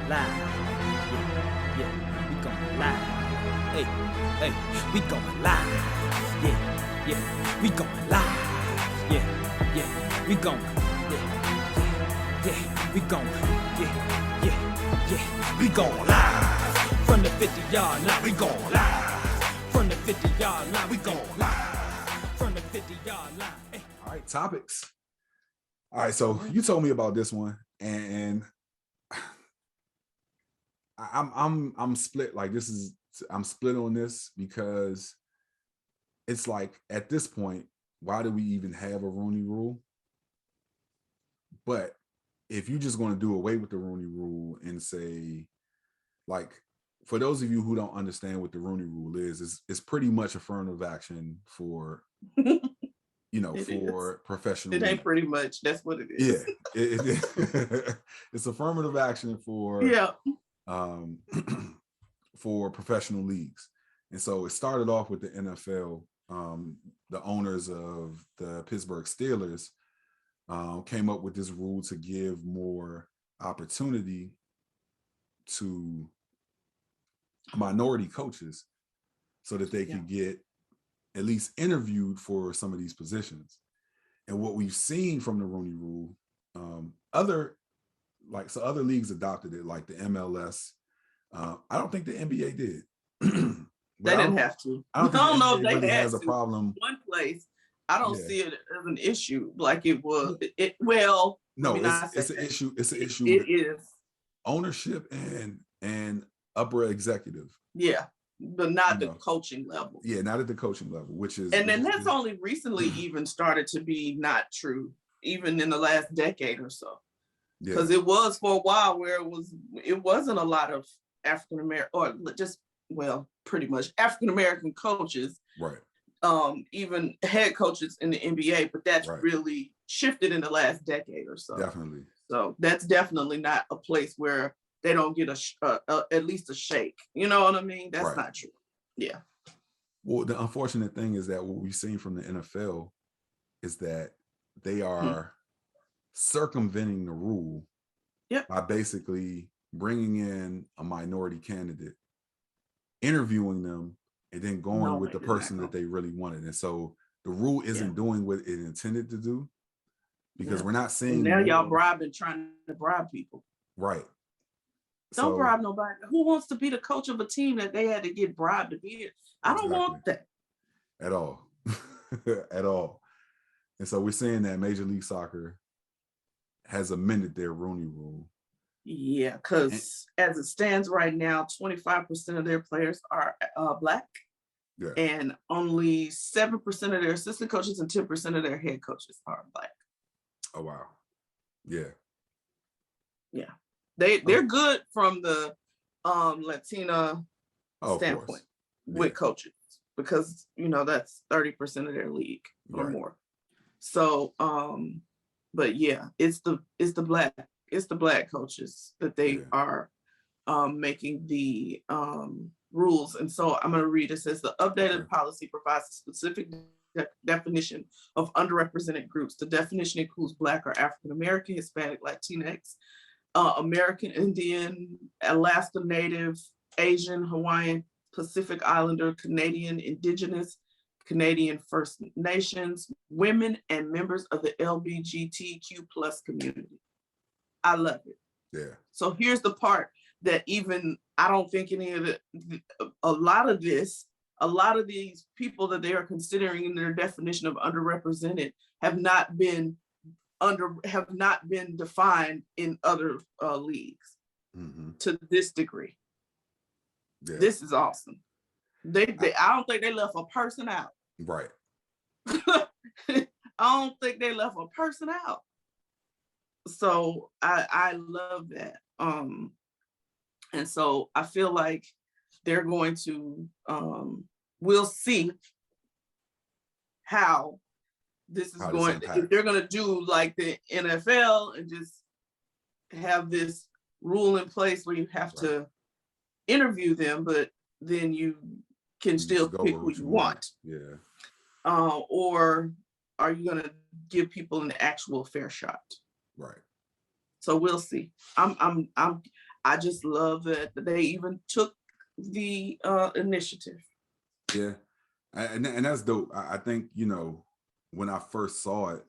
live. Yeah, yeah, we going live. Hey, hey, we going live. Yeah, yeah, we going live. Yeah, yeah, we going. Yeah, yeah, we going. Yeah, yeah, yeah, we going live. From the 50-yard line, we going live. From the 50-yard line, we going live. From the 50-yard line. Hey. All right, topics. All right, so you told me about this one, and I'm split. Like I'm split on this because it's like at this point, why do we even have a Rooney Rule? But if you're just going to do away with the Rooney Rule and say, like, for those of you who don't understand what the Rooney Rule is, it's pretty much affirmative action for for professional. It ain't pretty much. That's what it is. Yeah, it's affirmative action for for professional leagues. And so it started off with the NFL. The owners of the Pittsburgh Steelers came up with this rule to give more opportunity to minority coaches so that they could get at least interviewed for some of these positions. And what we've seen from the Rooney Rule, other leagues adopted it, like the MLS. I don't think the NBA did. They didn't have to. I don't know if they really has a problem. One place, I don't see it as an issue like it was. It's an issue. It's an issue. It is ownership and upper executive. Yeah, but not the coaching level. Yeah, not at the coaching level, and then that's only recently even started to be not true, even in the last decade or so. Because it was for a while where it wasn't a lot of African American or just pretty much African American coaches, right? Even head coaches in the NBA, but that's really shifted in the last decade or so. Definitely. So that's definitely not a place where they don't get at least a shake. You know what I mean? That's not true. Yeah. Well, the unfortunate thing is that what we've seen from the NFL is that they are circumventing the rule by basically bringing in a minority candidate, interviewing them, and then going with the person that they really wanted. And so the rule isn't doing what it intended to do, because we're not seeing now y'all trying to bribe people. Right. Don't bribe nobody. Who wants to be the coach of a team that they had to get bribed to be it? I don't want that. At all. At all. And so we're seeing that Major League Soccer has amended their Rooney Rule. Yeah, because as it stands right now, 25% of their players are Black. Yeah. And only 7% of their assistant coaches and 10% of their head coaches are Black. Oh, wow. Yeah. Yeah. They're good from the Latina standpoint with coaches, because that's 30% of their league or more. So but yeah, it's the black coaches that they are making the rules. And so I'm going to read. It says the updated policy provides a specific definition of underrepresented groups. The definition includes Black or African American, Hispanic, Latinx, American Indian, Alaska Native, Asian, Hawaiian, Pacific Islander, Canadian Indigenous, Canadian First Nations, women, and members of the LGBTQ+ community. I love it. Yeah. So here's the part that even I don't think any of it, a lot of these people that they are considering in their definition of underrepresented have not been defined in other leagues to this degree. Yeah. This is awesome. I don't think they left a person out. Right. I don't think they left a person out. So I love that. And so I feel like they're going to we'll see how this is going. If they're going to do like the NFL and just have this rule in place where you have to interview them, but then you can still pick who you want. Yeah. Or are you going to give people an actual fair shot? Right. So we'll see. I just love that they even took the initiative. Yeah, and that's dope. I think, you know, when I first saw it,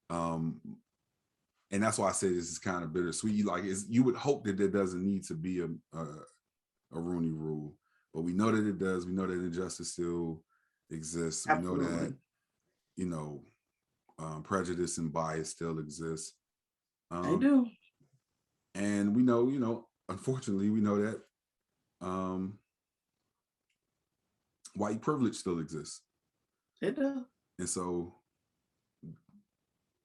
and that's why I say this is kind of bittersweet. Like, you would hope that there doesn't need to be a Rooney Rule, but we know that it does. We know that injustice still exists. Absolutely. We know that, you know, prejudice and bias still exists. They do. And we know, you know, unfortunately, we know that white privilege still exists. It does. And so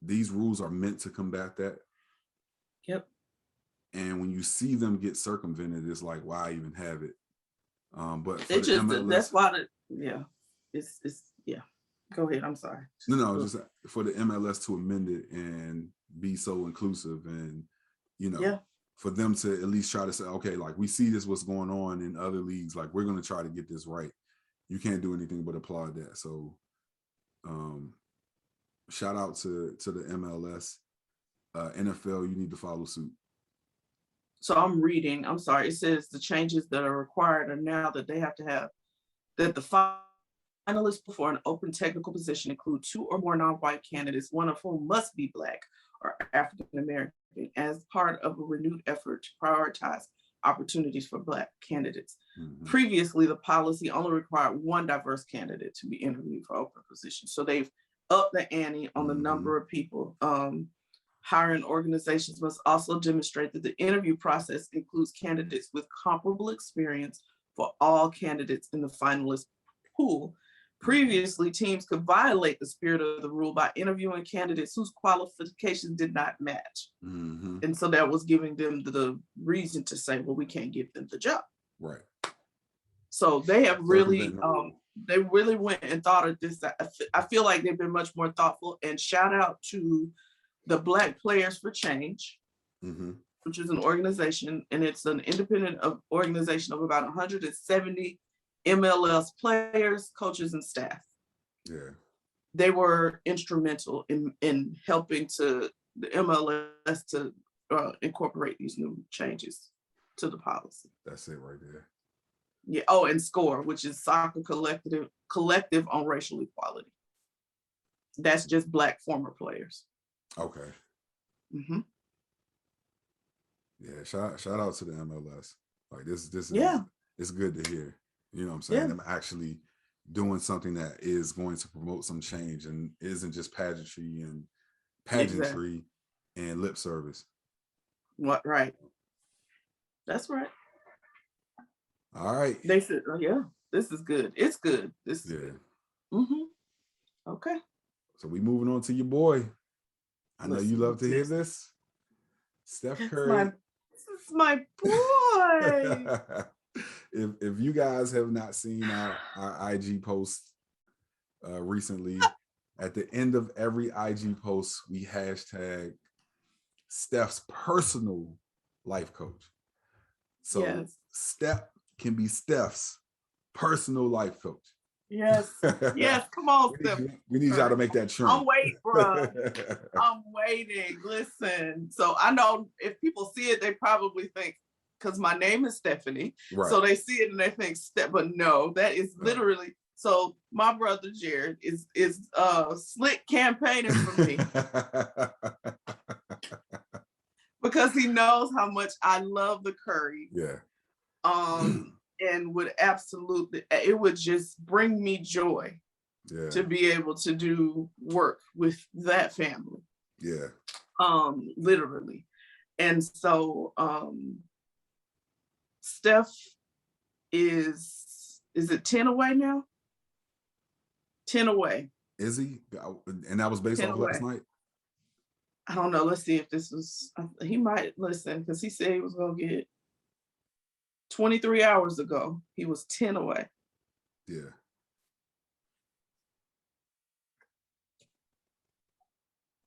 these rules are meant to combat that. Yep. And when you see them get circumvented, it's like, why even have it? But for it just MLS, that's why it's yeah. Go ahead. I'm sorry. No, just for the MLS to amend it and be so inclusive, and, you know, for them to at least try to say, okay, like, we see this, what's going on in other leagues, like, we're going to try to get this right. You can't do anything but applaud that. So shout out to the MLS. NFL, you need to follow suit. So I'm reading, I'm sorry, it says the changes that are required are now that they have to have, that the finalists for an open technical position include 2 or more non-white candidates, one of whom must be Black or African American, as part of a renewed effort to prioritize opportunities for Black candidates. Mm-hmm. Previously, the policy only required 1 diverse candidate to be interviewed for open positions. So they've upped the ante on the number of people. Hiring organizations must also demonstrate that the interview process includes candidates with comparable experience for all candidates in the finalist pool. Previously, teams could violate the spirit of the rule by interviewing candidates whose qualifications did not match. Mm-hmm. And so that was giving them the reason to say, well, we can't give them the job. Right. So they have really, they really went and thought of this. I feel like they've been much more thoughtful, and shout out to the Black Players for Change, which is an organization, and it's an independent organization of about 170 MLS players, coaches, and staff. Yeah, they were instrumental in helping the MLS to incorporate these new changes to the policy. That's it right there. Yeah. Oh, and SCORE, which is Soccer Collective on Racial Equality. That's just Black former players. Okay. Mm-hmm. Yeah, shout out to the MLS. Like, this is, it's good to hear. You know what I'm saying? Them actually doing something that is going to promote some change and isn't just pageantry and lip service. What? Right. That's right. All right. They said, oh, yeah, this is good. It's good. This is good. Mm-hmm. Okay. So we moving on to your boy. I know you love to hear this. Steph Curry. This is my boy. If you guys have not seen our IG post recently, at the end of every IG post, we hashtag Steph's personal life coach. So Steph can be Steph's personal life coach. Yes. Yes. Come on, Steph. We need y'all to make that trend. I'm waiting, bro. I'm waiting. Listen. So I know if people see it, they probably think, because my name is Stephanie. Right. So they see it and they think Steph, but no, that is literally. So my brother Jarrett is slick campaigning for me. Because he knows how much I love the Curry. Yeah. And would absolutely, it would just bring me joy to be able to do work with that family. Yeah. Literally. And so Steph is it 10 away now? 10 away. Is he? And that was based off last night? I don't know. Let's see if this was, he might listen, because he said he was going to get 23 hours ago. He was 10 away. Yeah.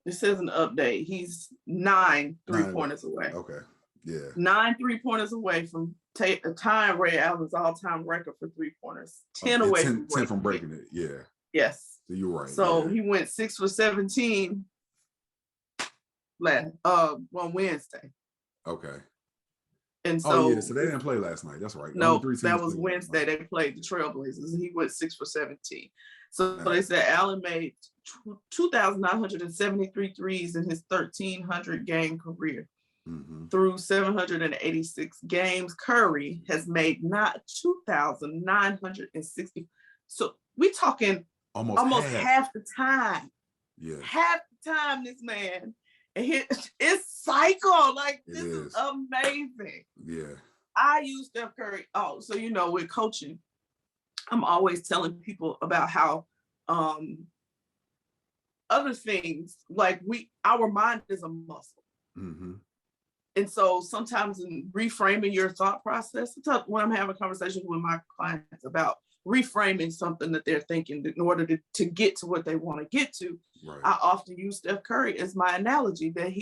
It says an update. He's 9 3-pointers away. Okay. Yeah. 9 3-pointers away from tying Ray Allen's all-time record for 3-pointers. 10 away. 10 from breaking it. Yeah. Yes. So you're right. So he went 6 for 17 on Wednesday. Okay. And so, so they didn't play last night. That's right. No, that was Wednesday. They played the Trailblazers, and he went 6 for 17. So they said Allen made 2,973 threes in his 1,300 game career. Through 786 games, Curry has made not 2,960. So we talking almost half the time. Yeah, half the time this man, and it's psycho. Like this is amazing. Yeah, I use Steph Curry. Oh, so with coaching, I'm always telling people about how other things like our mind is a muscle. And so sometimes in reframing your thought process, when I'm having conversations with my clients about reframing something that they're thinking in order to get to what they want to get to, right. I often use Steph Curry as my analogy that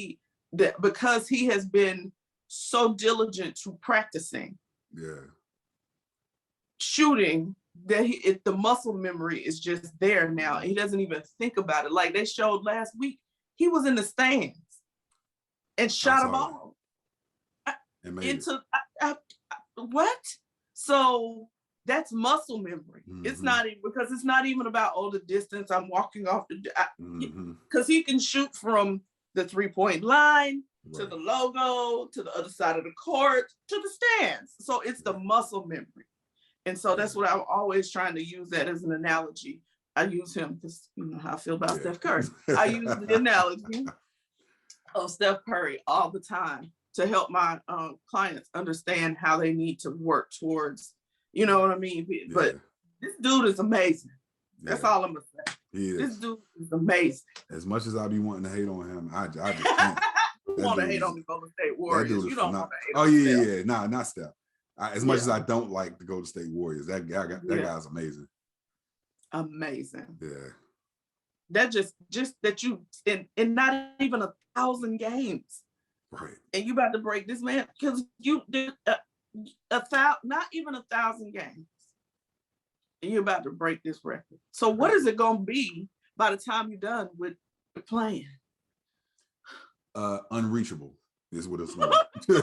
because he has been so diligent to practicing shooting, that the muscle memory is just there now. He doesn't even think about it. Like they showed last week, he was in the stands and shot a ball into what? So that's muscle memory. It's not even because it's not even about the distance I'm walking off because he can shoot from the 3-point line to the logo, to the other side of the court, to the stands. So it's the muscle memory. And so that's what I'm always trying to use that as an analogy. I use him because you know how I feel about Steph Curry. I use the analogy of Steph Curry all the time to help my clients understand how they need to work towards, you know what I mean? But this dude is amazing. That's all I'm gonna say. This dude is amazing. As much as I be wanting to hate on him, I just can't. You want to hate on the Golden State Warriors. You don't want to hate on Steph. Nah, not Steph. As much as I don't like the Golden State Warriors, that guy's amazing. Amazing. Yeah. That just that you in not even 1,000 games. Right. And you about to break this man because you did not even 1,000 games. And you're about to break this record. So what is it going to be by the time you're done with playing? Unreachable is what it's going to be.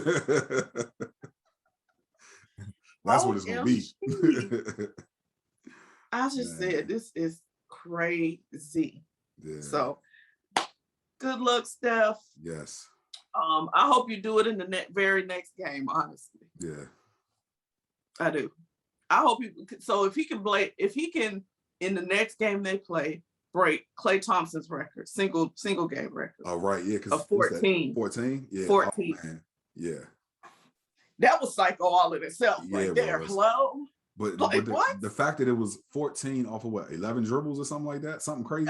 That's what it's going to be. I just said, this is crazy. Yeah. So good luck, Steph. Yes. I hope you do it in the very next game, honestly. Yeah. I do. I hope so if he can in the next game they play, break Klay Thompson's record, single game record. Oh, right. Yeah. Of 14. 14? Yeah. 14. Oh, man. Yeah. That was psycho all in itself right there. Hello? But the fact that it was 14 off of 11 dribbles or something like that? Something crazy?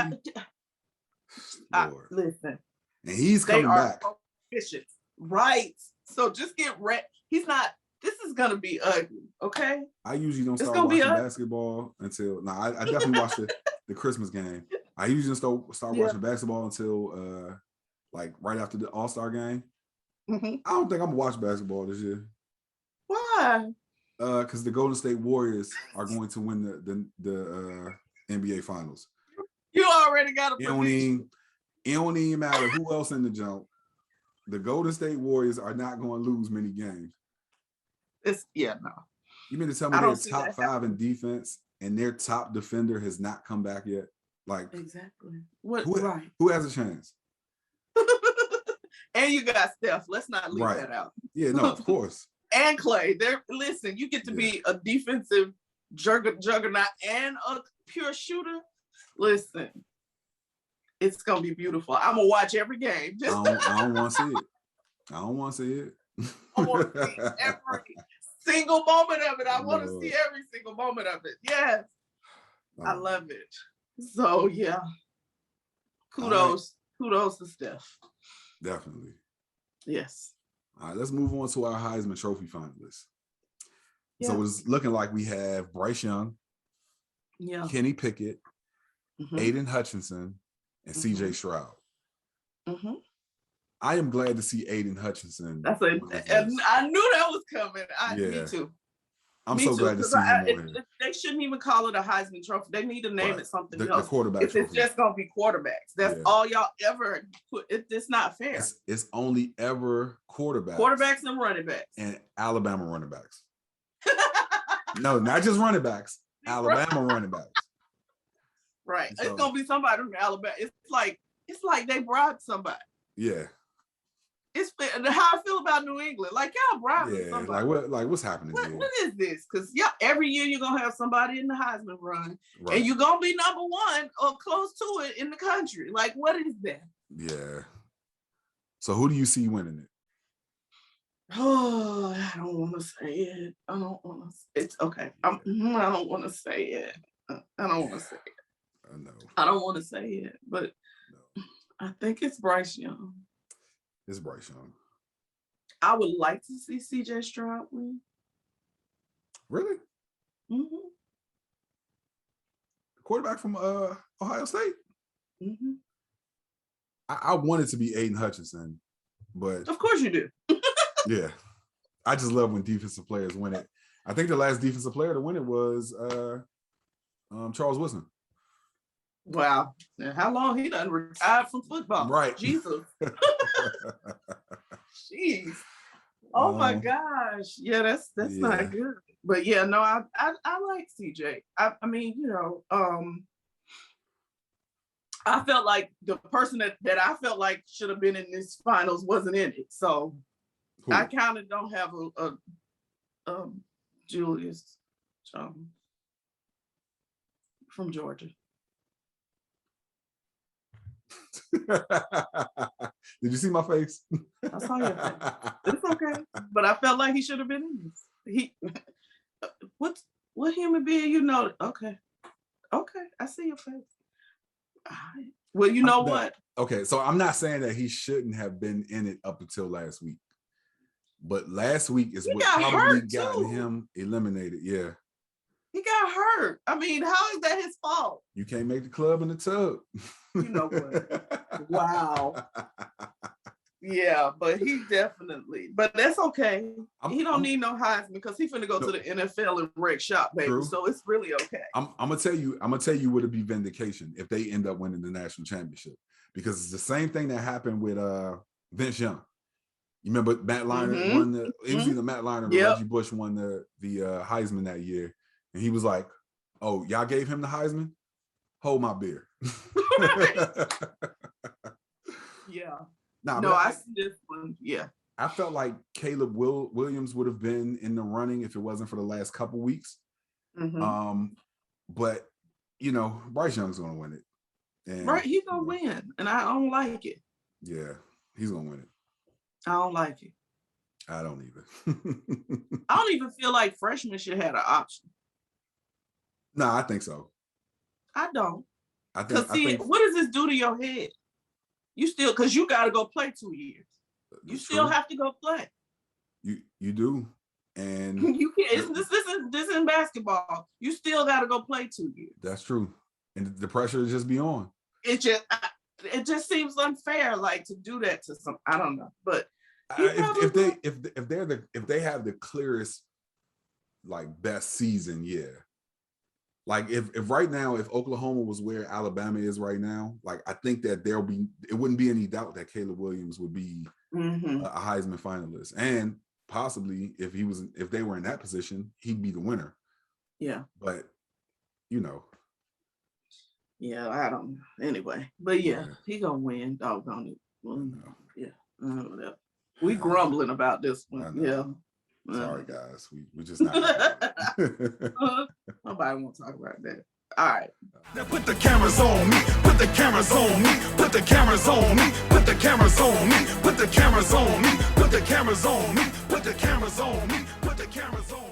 Lord. Listen. And he's coming back. Efficient. Right. So just get ready. This is going to be ugly, okay? I usually don't start watching basketball until, I definitely watched the Christmas game. I usually start watching basketball until like right after the All-Star game. I don't think I'm going to watch basketball this year. Why? Because the Golden State Warriors are going to win the NBA Finals. You already got a prediction. It don't even matter who else in the jump. The Golden State Warriors are not going to lose many games. No. You mean to tell me they're top 5 in defense and their top defender has not come back yet? Like exactly. Who has a chance? And you got Steph. Let's not leave that out. Yeah, no, of course. And Klay. Listen, you get to be a defensive juggernaut and a pure shooter. Listen, it's gonna be beautiful. I'm gonna watch every game. I don't want to see it. I don't want to see it. I want to see every single moment of it. I want to see every single moment of it. Yes. I love it. So yeah. Kudos to Steph. Definitely. Yes. All right, let's move on to our Heisman Trophy finalists. Yeah. So it's looking like we have Bryce Young, Kenny Pickett, Aiden Hutchinson, and CJ Stroud. I am glad to see Aiden Hutchinson. I knew that was coming. Me too. I'm so glad to see him on here. They shouldn't even call it a Heisman Trophy. They need to name it something else. The quarterback trophy. It's just gonna be quarterbacks. That's all y'all ever put. It's not fair. It's only ever quarterbacks. Quarterbacks and running backs. And Alabama running backs. No, not just running backs. Alabama running backs. Right. So, it's gonna be somebody from Alabama. It's like they bribed somebody. Yeah. It's how I feel about New England. Like y'all bribing somebody. What's happening here? What is this? Because every year you're gonna have somebody in the Heisman run, and you're gonna be number one or close to it in the country. Like, what is that? Yeah. So who do you see winning it? Oh, I don't want to say it. I don't want to. It's okay. I don't want to say it. I don't want to say it. I know. I don't want to say it, but I think it's Bryce Young. It's Bryce Young. I would like to see CJ Stroud win. Really? Mm-hmm. Quarterback from Ohio State? Mm-hmm. I wanted to be Aiden Hutchinson, but of course you do. Yeah. I just love when defensive players win it. I think the last defensive player to win it was Charles Woodson. Wow. And how long he done retired from football? Right. Jesus. Jeez. Oh my gosh. Yeah, that's not good. But yeah, no, I like CJ. I mean, I felt like the person that I felt like should have been in this finals wasn't in it. So who? I kind of don't have a Julius from Georgia. Did you see my face? I saw your face. It's okay, but I felt like he should have been in this. What human being Okay, I see your face. All right. Well, you know what? Okay, so I'm not saying that he shouldn't have been in it up until last week, but last week is what probably got him eliminated. Yeah. He got hurt. I mean, how is that his fault? You can't make the club in the tub. You know what? Wow. Yeah, but he definitely. But that's okay. He don't need no Heisman because he's finna go to the NFL and wreck shop, baby. True. So it's really okay. I'm gonna tell you what it'd be vindication if they end up winning the national championship, because it's the same thing that happened with Vince Young. You remember Matt Leinart won the? It was either Matt Leinart or Reggie Bush won the Heisman that year. And he was like, "Oh, y'all gave him the Heisman? Hold my beer." Yeah. No, I see this one. Yeah. I felt like Caleb Williams would have been in the running if it wasn't for the last couple weeks. Mm-hmm. But Bryce Young's gonna win it. And, right, he's gonna win, and I don't like it. Yeah, he's gonna win it. I don't like it. I don't either. I don't even feel like freshmen should have an option. No, I think so. I don't. Because what does this do to your head? You still, because you got to go play 2 years. You still have to go play. You do, and you can't. This isn't basketball. You still got to go play 2 years. That's true, and the pressure is just be on. It just seems unfair, like to do that to some. I don't know, but if they have the clearest, like, best season, yeah. Like if right now, if Oklahoma was where Alabama is right now, like I think that it wouldn't be any doubt that Caleb Williams would be a Heisman finalist, and possibly if they were in that position, he'd be the winner. Yeah, but yeah, I don't know. Anyway, but yeah, he gonna win. Doggone it. Well, yeah, whatever. We grumbling about this one. Yeah. Sorry, guys. We just not. Nobody won't talk about that. All right. Now put the cameras on me. Put the cameras on me. Put the cameras on me. Put the cameras on me. Put the cameras on me. Put the cameras on me. Put the cameras on me. Put the cameras on me.